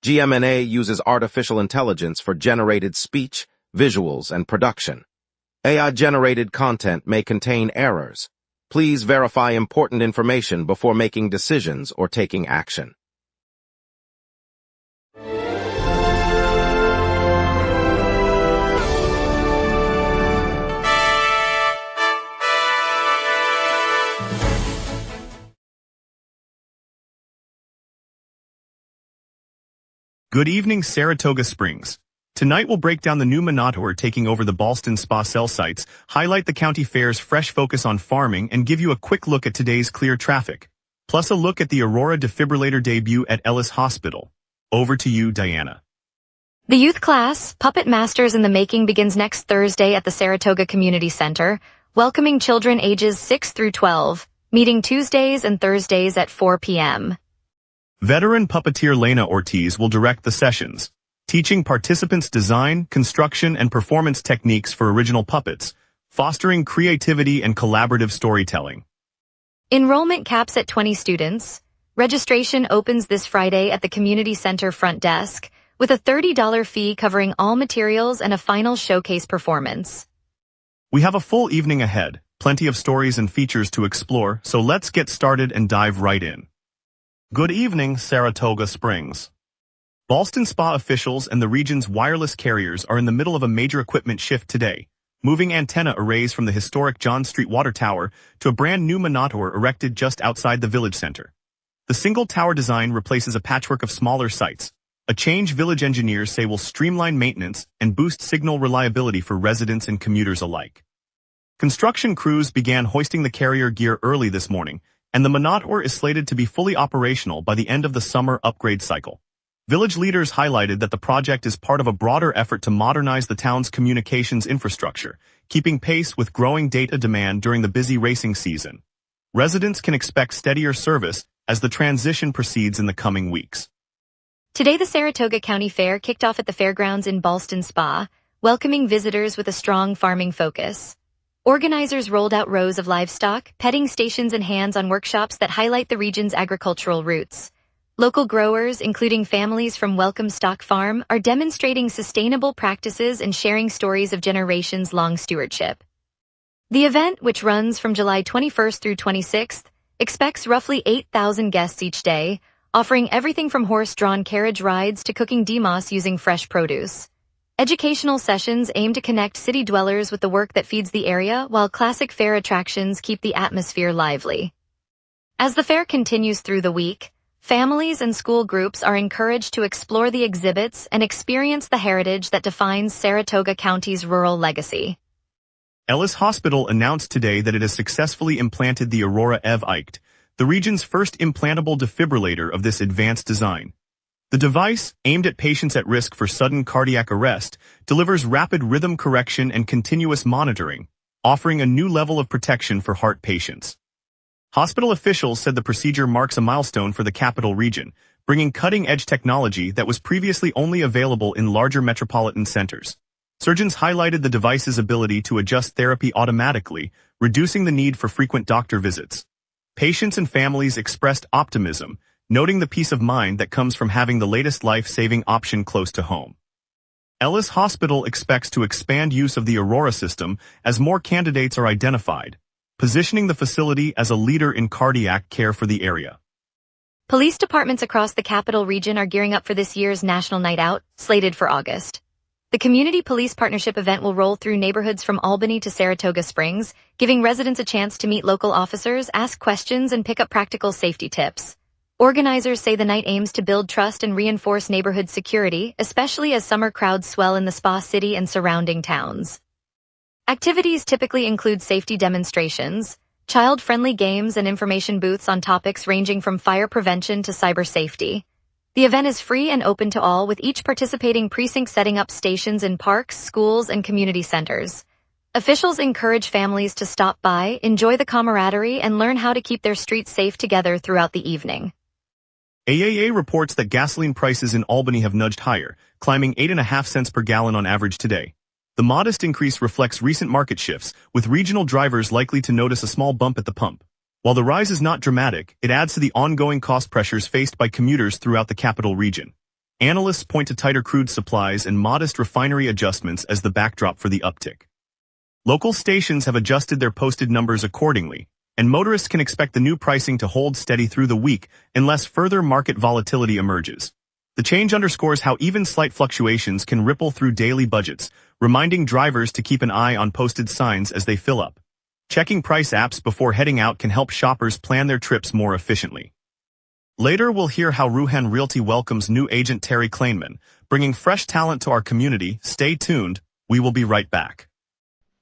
gmna uses artificial intelligence for generated speech, visuals, and production. AI-generated content may contain errors. Please verify important information before making decisions or taking action. Good evening, Saratoga Springs. Tonight we'll break down the new Municipal taking over the Ballston Spa cell sites, highlight the county fair's fresh focus on farming, and give you a quick look at today's clear traffic. Plus a look at the Aurora defibrillator debut at Ellis Hospital. Over to you, Diana. The youth class, Puppet Masters in the Making, begins next Thursday at the Saratoga Community Center, welcoming children ages 6 through 12, meeting Tuesdays and Thursdays at 4 p.m. Veteran puppeteer Lena Ortiz will direct the sessions, teaching participants design, construction, and performance techniques for original puppets, fostering creativity and collaborative storytelling. Enrollment caps at 20 students. Registration opens this Friday at the Community Center front desk, with a $30 fee covering all materials and a final showcase performance. We have a full evening ahead, plenty of stories and features to explore, so let's get started and dive right in. Good evening, Saratoga Springs. Ballston Spa officials and the region's wireless carriers are in the middle of a major equipment shift today, moving antenna arrays from the historic John Street Water Tower to a brand new Municipal erected just outside the village center. The single tower design replaces a patchwork of smaller sites, a change village engineers say will streamline maintenance and boost signal reliability for residents and commuters alike. Construction crews began hoisting the carrier gear early this morning, and the Municipal is slated to be fully operational by the end of the summer upgrade cycle. Village leaders highlighted that the project is part of a broader effort to modernize the town's communications infrastructure, keeping pace with growing data demand during the busy racing season. Residents can expect steadier service as the transition proceeds in the coming weeks. Today the Saratoga County Fair kicked off at the fairgrounds in Ballston Spa, welcoming visitors with a strong farming focus. Organizers rolled out rows of livestock, petting stations, and hands-on workshops that highlight the region's agricultural roots. Local growers, including families from Welcome Stock Farm, are demonstrating sustainable practices and sharing stories of generations-long stewardship. The event, which runs from July 21st through 26th, expects roughly 8,000 guests each day, offering everything from horse-drawn carriage rides to cooking DMOS using fresh produce. Educational sessions aim to connect city dwellers with the work that feeds the area, while classic fair attractions keep the atmosphere lively. As the fair continues through the week, families and school groups are encouraged to explore the exhibits and experience the heritage that defines Saratoga County's rural legacy. Ellis Hospital announced today that it has successfully implanted the Aurora EV-ICT, the region's first implantable defibrillator of this advanced design. The device, aimed at patients at risk for sudden cardiac arrest, delivers rapid rhythm correction and continuous monitoring, offering a new level of protection for heart patients. Hospital officials said the procedure marks a milestone for the capital region, bringing cutting-edge technology that was previously only available in larger metropolitan centers. Surgeons highlighted the device's ability to adjust therapy automatically, reducing the need for frequent doctor visits. Patients and families expressed optimism, noting the peace of mind that comes from having the latest life-saving option close to home. Ellis Hospital expects to expand use of the Aurora system as more candidates are identified, positioning the facility as a leader in cardiac care for the area. Police departments across the capital region are gearing up for this year's National Night Out, slated for August. The Community Police Partnership event will roll through neighborhoods from Albany to Saratoga Springs, giving residents a chance to meet local officers, ask questions, and pick up practical safety tips. Organizers say the night aims to build trust and reinforce neighborhood security, especially as summer crowds swell in the Spa City and surrounding towns. Activities typically include safety demonstrations, child-friendly games, and information booths on topics ranging from fire prevention to cyber safety. The event is free and open to all, with each participating precinct setting up stations in parks, schools, and community centers. Officials encourage families to stop by, enjoy the camaraderie, and learn how to keep their streets safe together throughout the evening. AAA reports that gasoline prices in Albany have nudged higher, climbing 8.5 cents per gallon on average today. The modest increase reflects recent market shifts, with regional drivers likely to notice a small bump at the pump. While the rise is not dramatic, it adds to the ongoing cost pressures faced by commuters throughout the capital region. Analysts point to tighter crude supplies and modest refinery adjustments as the backdrop for the uptick. Local stations have adjusted their posted numbers accordingly, and motorists can expect the new pricing to hold steady through the week unless further market volatility emerges. The change underscores how even slight fluctuations can ripple through daily budgets, reminding drivers to keep an eye on posted signs as they fill up. Checking price apps before heading out can help shoppers plan their trips more efficiently. Later, we'll hear how Ruhan Realty welcomes new agent Terry Kleinman, bringing fresh talent to our community. Stay tuned. We will be right back.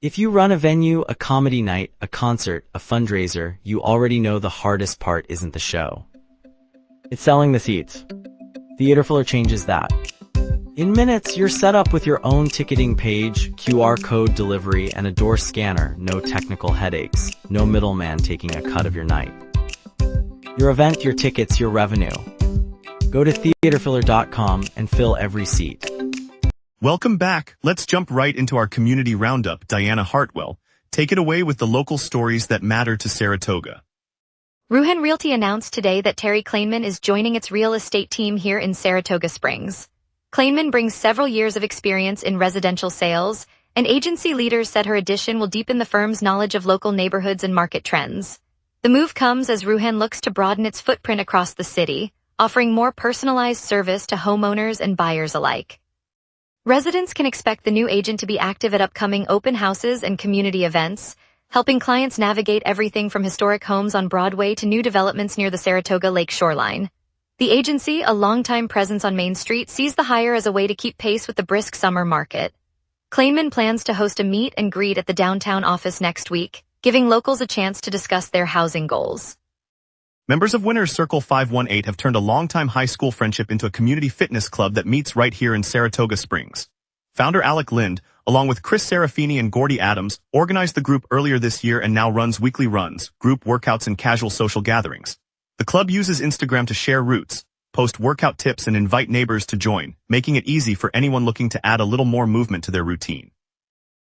If you run a venue, a comedy night, a concert, a fundraiser, you already know the hardest part isn't the show. It's selling the seats. Theaterfiller changes that. In minutes, you're set up with your own ticketing page, QR code delivery, and a door scanner. No technical headaches. No middleman taking a cut of your night. Your event, your tickets, your revenue. Go to theaterfiller.com and fill every seat. Welcome back. Let's jump right into our community roundup. Diana Hartwell, take it away with the local stories that matter to Saratoga. Ruhan Realty announced today that Terry Kleinman is joining its real estate team here in Saratoga Springs. Kleinman brings several years of experience in residential sales, and agency leaders said her addition will deepen the firm's knowledge of local neighborhoods and market trends. The move comes as Ruhan looks to broaden its footprint across the city, offering more personalized service to homeowners and buyers alike. Residents can expect the new agent to be active at upcoming open houses and community events, helping clients navigate everything from historic homes on Broadway to new developments near the Saratoga Lake shoreline. The agency, a longtime presence on Main Street, sees the hire as a way to keep pace with the brisk summer market. Kleinman plans to host a meet and greet at the downtown office next week, giving locals a chance to discuss their housing goals. Members of Winners Circle 518 have turned a longtime high school friendship into a community fitness club that meets right here in Saratoga Springs. Founder Alec Lind, along with Chris Serafini and Gordy Adams, organized the group earlier this year and now runs weekly runs, group workouts, and casual social gatherings. The club uses Instagram to share routes, post workout tips, and invite neighbors to join, making it easy for anyone looking to add a little more movement to their routine.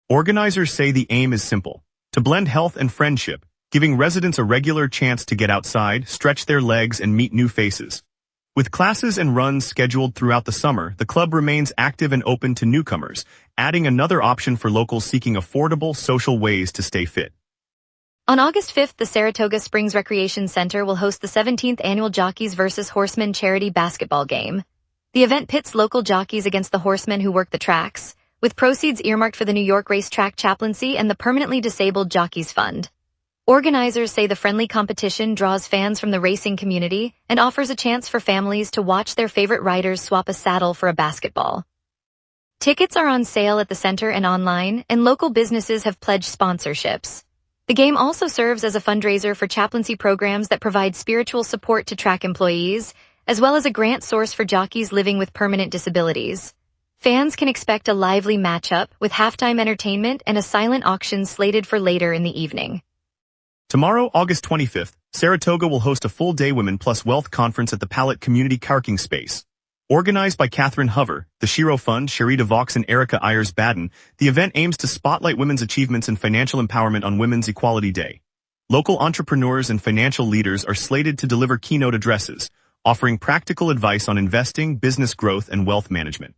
Organizers say the aim is simple: to blend health and friendship, giving residents a regular chance to get outside, stretch their legs, and meet new faces. With classes and runs scheduled throughout the summer, the club remains active and open to newcomers, adding another option for locals seeking affordable, social ways to stay fit. On August 5th, the Saratoga Springs Recreation Center will host the 17th annual Jockeys vs. Horsemen charity basketball game. The event pits local jockeys against the horsemen who work the tracks, with proceeds earmarked for the New York Racetrack Chaplaincy and the Permanently Disabled Jockeys Fund. Organizers say the friendly competition draws fans from the racing community and offers a chance for families to watch their favorite riders swap a saddle for a basketball. Tickets are on sale at the center and online, and local businesses have pledged sponsorships. The game also serves as a fundraiser for chaplaincy programs that provide spiritual support to track employees, as well as a grant source for jockeys living with permanent disabilities. Fans can expect a lively matchup with halftime entertainment and a silent auction slated for later in the evening. Tomorrow, August 25th, Saratoga will host a full-day Women Plus Wealth Conference at the Palette Community Parking Space. Organized by Catherine Hover, the Shiro Fund, Sherita Vox, and Erica Ayers-Baden, the event aims to spotlight women's achievements in financial empowerment on Women's Equality Day. Local entrepreneurs and financial leaders are slated to deliver keynote addresses, offering practical advice on investing, business growth, and wealth management.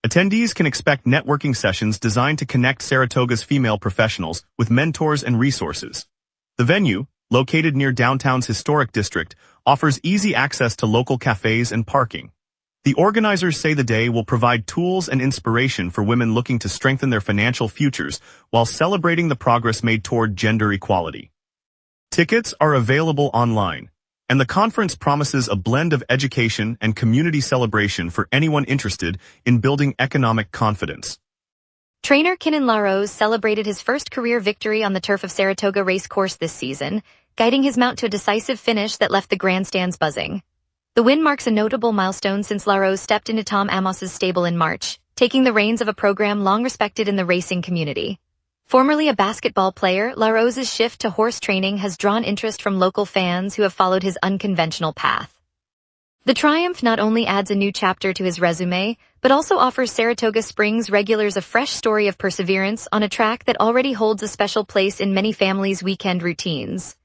Attendees can expect networking sessions designed to connect Saratoga's female professionals with mentors and resources. The venue, located near downtown's historic district, offers easy access to local cafes and parking. The organizers say the day will provide tools and inspiration for women looking to strengthen their financial futures while celebrating the progress made toward gender equality. Tickets are available online, and the conference promises a blend of education and community celebration for anyone interested in building economic confidence. Trainer Kinnan LaRose celebrated his first career victory on the turf of Saratoga Racecourse this season, guiding his mount to a decisive finish that left the grandstands buzzing. The win marks a notable milestone since LaRose stepped into Tom Amos's stable in March, taking the reins of a program long respected in the racing community. Formerly a basketball player, LaRose's shift to horse training has drawn interest from local fans who have followed his unconventional path. The triumph not only adds a new chapter to his resume, but also offers Saratoga Springs regulars a fresh story of perseverance on a track that already holds a special place in many families' weekend routines.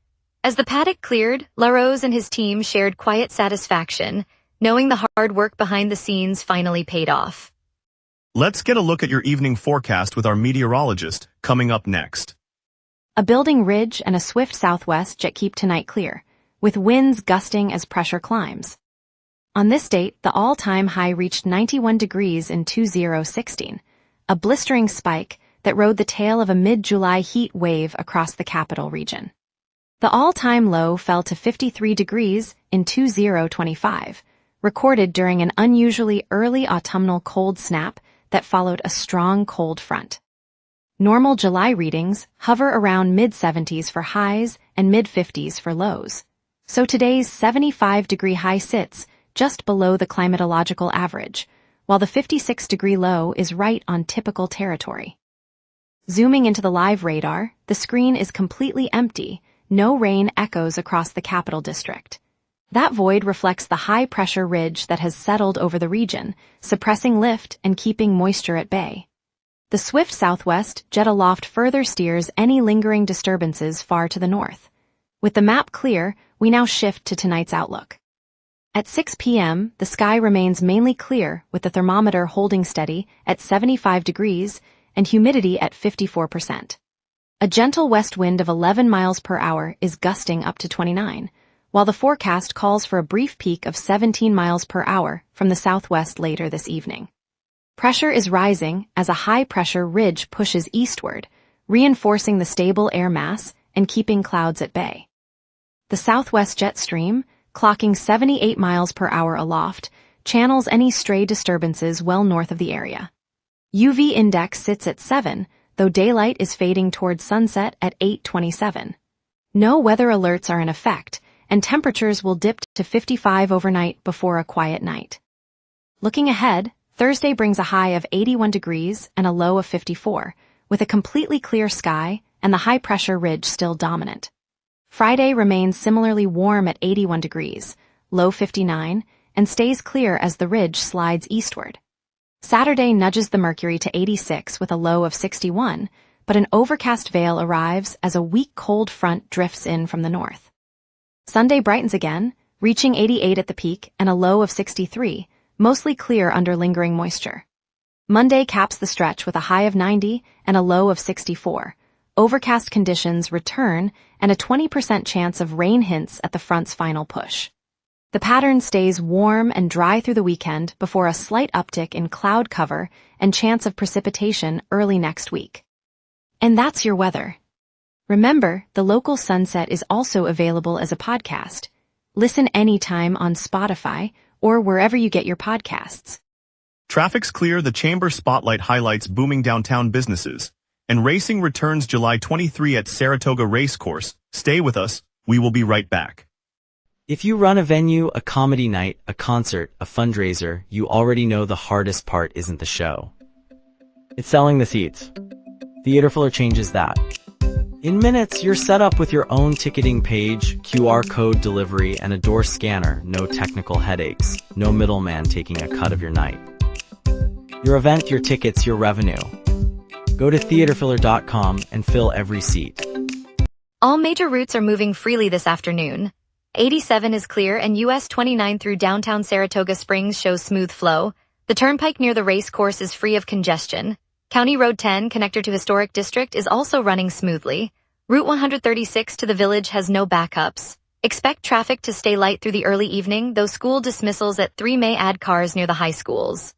As the paddock cleared, LaRose and his team shared quiet satisfaction, knowing the hard work behind the scenes finally paid off. Let's get a look at your evening forecast with our meteorologist, coming up next. A building ridge and a swift southwest jet keep tonight clear, with winds gusting as pressure climbs. On this date, the all-time high reached 91 degrees in 2016, a blistering spike that rode the tail of a mid-July heat wave across the capital region. The all-time low fell to 53 degrees in 2025, recorded during an unusually early autumnal cold snap that followed a strong cold front. Normal July readings hover around mid-70s for highs and mid-50s for lows, so today's 75-degree high sits just below the climatological average, while the 56-degree low is right on typical territory. Zooming into the live radar, the screen is completely empty. No rain echoes across the capital district. That void reflects the high-pressure ridge that has settled over the region, suppressing lift and keeping moisture at bay. The swift southwest jet aloft further steers any lingering disturbances far to the north. With the map clear, we now shift to tonight's outlook. At 6 p.m., the sky remains mainly clear, with the thermometer holding steady at 75 degrees and humidity at 54%. A gentle west wind of 11 miles per hour is gusting up to 29, while the forecast calls for a brief peak of 17 miles per hour from the southwest later this evening. Pressure is rising as a high-pressure ridge pushes eastward, reinforcing the stable air mass and keeping clouds at bay. The southwest jet stream, clocking 78 miles per hour aloft, channels any stray disturbances well north of the area. UV index sits at 7, though daylight is fading towards sunset at 8:27. No weather alerts are in effect, and temperatures will dip to 55 overnight before a quiet night. Looking ahead, Thursday brings a high of 81 degrees and a low of 54, with a completely clear sky and the high-pressure ridge still dominant. Friday remains similarly warm at 81 degrees, low 59, and stays clear as the ridge slides eastward. Saturday nudges the mercury to 86 with a low of 61, but an overcast veil arrives as a weak cold front drifts in from the north. Sunday brightens again, reaching 88 at the peak and a low of 63, mostly clear under lingering moisture. Monday caps the stretch with a high of 90 and a low of 64. Overcast conditions return and a 20% chance of rain hints at the front's final push. The pattern stays warm and dry through the weekend before a slight uptick in cloud cover and chance of precipitation early next week. And that's your weather. Remember, the local sunset is also available as a podcast. Listen anytime on Spotify or wherever you get your podcasts. Traffic's clear, the Chamber Spotlight highlights booming downtown businesses, and racing returns July 23 at Saratoga Racecourse. Stay with us, we will be right back. If you run a venue, a comedy night, a concert, a fundraiser, you already know the hardest part isn't the show. It's selling the seats. Theaterfiller changes that. In minutes, you're set up with your own ticketing page, QR code delivery, and a door scanner. No technical headaches. No middleman taking a cut of your night. Your event, your tickets, your revenue. Go to theaterfiller.com and fill every seat. All major routes are moving freely this afternoon. 87 is clear and US 29 through downtown Saratoga Springs shows smooth flow. The turnpike near the race course is free of congestion. County Road 10, connector to Historic District, is also running smoothly. Route 136 to the Village has no backups. Expect traffic to stay light through the early evening, though school dismissals at 3 may add cars near the high schools.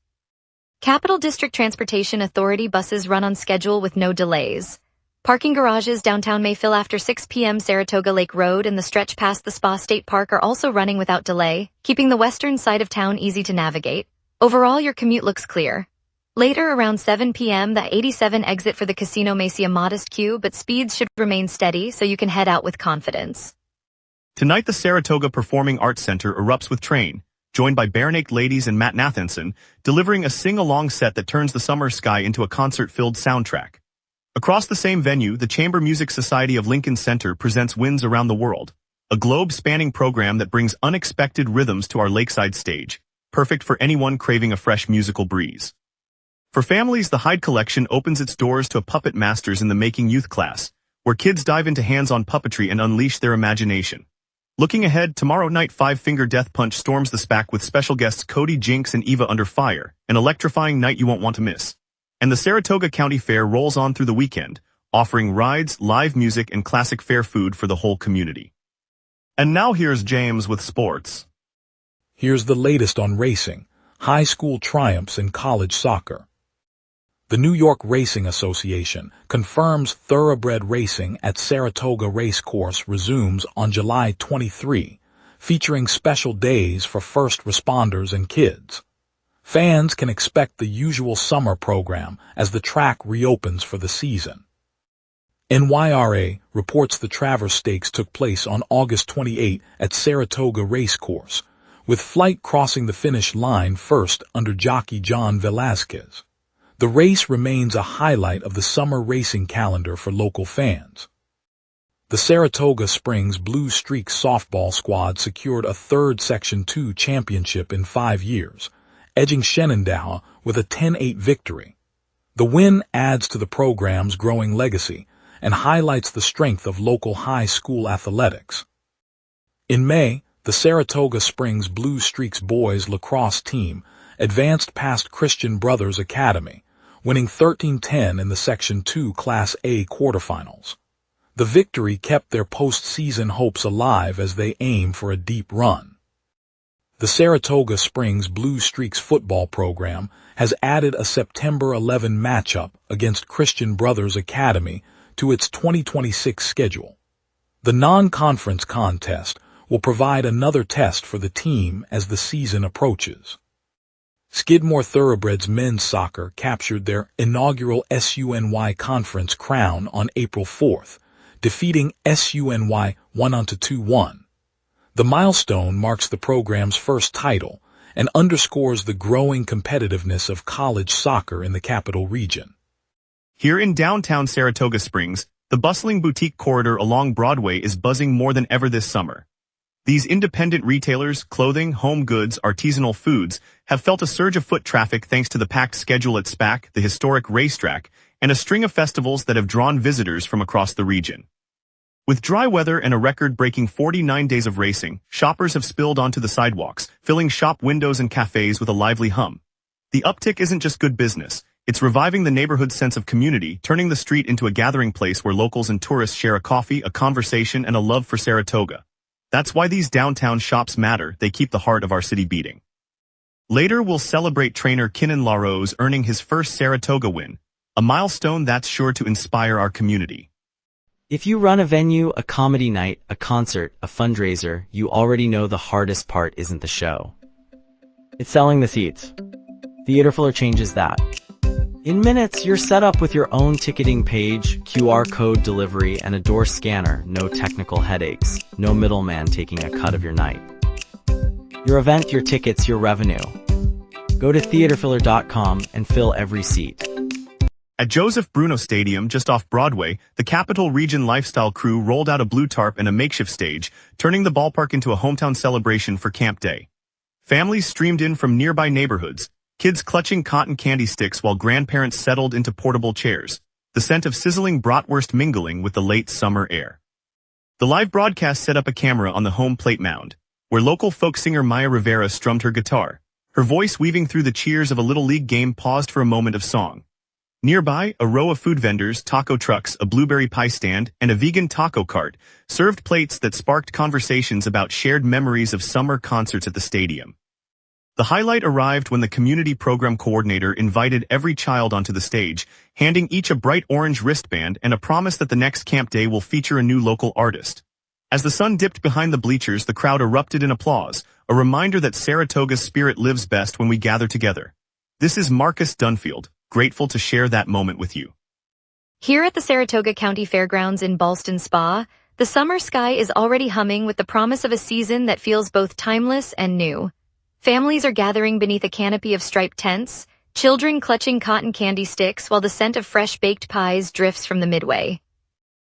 Capital District Transportation Authority buses run on schedule with no delays. Parking garages downtown may fill after 6 p.m. Saratoga Lake Road and the stretch past the Spa State Park are also running without delay, keeping the western side of town easy to navigate. Overall, your commute looks clear. Later, around 7 p.m., the 87 exit for the casino may see a modest queue, but speeds should remain steady so you can head out with confidence. Tonight, the Saratoga Performing Arts Center erupts with Train, joined by Barenaked Ladies and Matt Nathanson, delivering a sing-along set that turns the summer sky into a concert-filled soundtrack. Across the same venue, the Chamber Music Society of Lincoln Center presents Winds Around the World, a globe-spanning program that brings unexpected rhythms to our lakeside stage, perfect for anyone craving a fresh musical breeze. For families, the Hyde Collection opens its doors to a Puppet Masters in the Making youth class, where kids dive into hands-on puppetry and unleash their imagination. Looking ahead, tomorrow night Five-Finger Death Punch storms the SPAC with special guests Cody, Jinx, and Eva under fire, an electrifying night you won't want to miss. And the Saratoga County Fair rolls on through the weekend, offering rides, live music, and classic fair food for the whole community. And now here's James with sports. Here's the latest on racing, high school triumphs in college soccer. The New York Racing Association confirms thoroughbred racing at Saratoga Racecourse resumes on July 23, featuring special days for first responders and kids. Fans can expect the usual summer program as the track reopens for the season. NYRA reports the Travers Stakes took place on August 28 at Saratoga Racecourse, with Flight crossing the finish line first under jockey John Velazquez. The race remains a highlight of the summer racing calendar for local fans. The Saratoga Springs Blue Streak softball squad secured a third Section 2 championship in 5 years, edging Shenandoah with a 10-8 victory. The win adds to the program's growing legacy and highlights the strength of local high school athletics. In May, the Saratoga Springs Blue Streaks boys lacrosse team advanced past Christian Brothers Academy, winning 13-10 in the Section 2 Class A quarterfinals. The victory kept their postseason hopes alive as they aim for a deep run. The Saratoga Springs Blue Streaks football program has added a September 11 matchup against Christian Brothers Academy to its 2026 schedule. The non-conference contest will provide another test for the team as the season approaches. Skidmore Thoroughbreds men's soccer captured their inaugural SUNY Conference crown on April 4th, defeating SUNY 1-2-1. The milestone marks the program's first title and underscores the growing competitiveness of college soccer in the capital region. Here in downtown Saratoga Springs, the bustling boutique corridor along Broadway is buzzing more than ever this summer. These independent retailers, clothing, home goods, artisanal foods, have felt a surge of foot traffic thanks to the packed schedule at SPAC, the historic racetrack, and a string of festivals that have drawn visitors from across the region. With dry weather and a record-breaking 49 days of racing, shoppers have spilled onto the sidewalks, filling shop windows and cafes with a lively hum. The uptick isn't just good business, it's reviving the neighborhood's sense of community, turning the street into a gathering place where locals and tourists share a coffee, a conversation, and a love for Saratoga. That's why these downtown shops matter, they keep the heart of our city beating. Later we'll celebrate trainer Kinnan LaRose earning his first Saratoga win, a milestone that's sure to inspire our community. If you run a venue, a comedy night, a concert, a fundraiser, you already know the hardest part isn't the show. It's selling the seats. Theaterfiller changes that. In minutes, you're set up with your own ticketing page, QR code delivery, and a door scanner. No technical headaches. No middleman taking a cut of your night. Your event, your tickets, your revenue. Go to theaterfiller.com and fill every seat. At Joseph Bruno Stadium, just off Broadway, the Capital Region Lifestyle crew rolled out a blue tarp and a makeshift stage, turning the ballpark into a hometown celebration for Camp Day. Families streamed in from nearby neighborhoods, kids clutching cotton candy sticks while grandparents settled into portable chairs, the scent of sizzling bratwurst mingling with the late summer air. The live broadcast set up a camera on the home plate mound, where local folk singer Maya Rivera strummed her guitar, her voice weaving through the cheers of a Little League game paused for a moment of song. Nearby, a row of food vendors, taco trucks, a blueberry pie stand, and a vegan taco cart served plates that sparked conversations about shared memories of summer concerts at the stadium. The highlight arrived when the community program coordinator invited every child onto the stage, handing each a bright orange wristband and a promise that the next Camp Day will feature a new local artist. As the sun dipped behind the bleachers, the crowd erupted in applause, a reminder that Saratoga's spirit lives best when we gather together. This is Marcus Dunfield, grateful to share that moment with you. Here at the Saratoga County Fairgrounds in Ballston Spa, the summer sky is already humming with the promise of a season that feels both timeless and new. Families are gathering beneath a canopy of striped tents, children clutching cotton candy sticks while the scent of fresh baked pies drifts from the midway.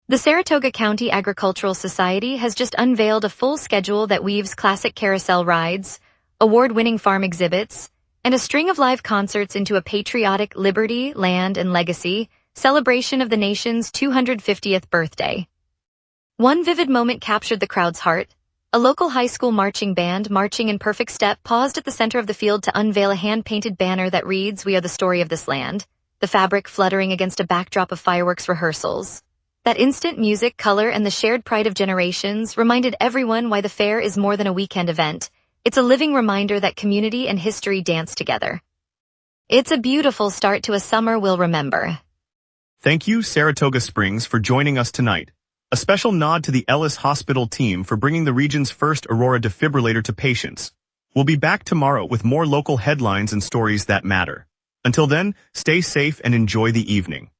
The Saratoga County Agricultural Society has just unveiled a full schedule that weaves classic carousel rides, award-winning farm exhibits, and a string of live concerts into a patriotic liberty, land, and legacy celebration of the nation's 250th birthday. One vivid moment captured the crowd's heart, A local high school marching band, marching in perfect step, paused at the center of the field to unveil a hand-painted banner that reads, "We are the story of this land," the fabric fluttering against a backdrop of fireworks rehearsals. That instant music, color, and the shared pride of generations reminded everyone why the fair is more than a weekend event. It's a living reminder that community and history dance together. It's a beautiful start to a summer we'll remember. Thank you, Saratoga Springs, for joining us tonight. A special nod to the Ellis Hospital team for bringing the region's first Aurora defibrillator to patients. We'll be back tomorrow with more local headlines and stories that matter. Until then, stay safe and enjoy the evening.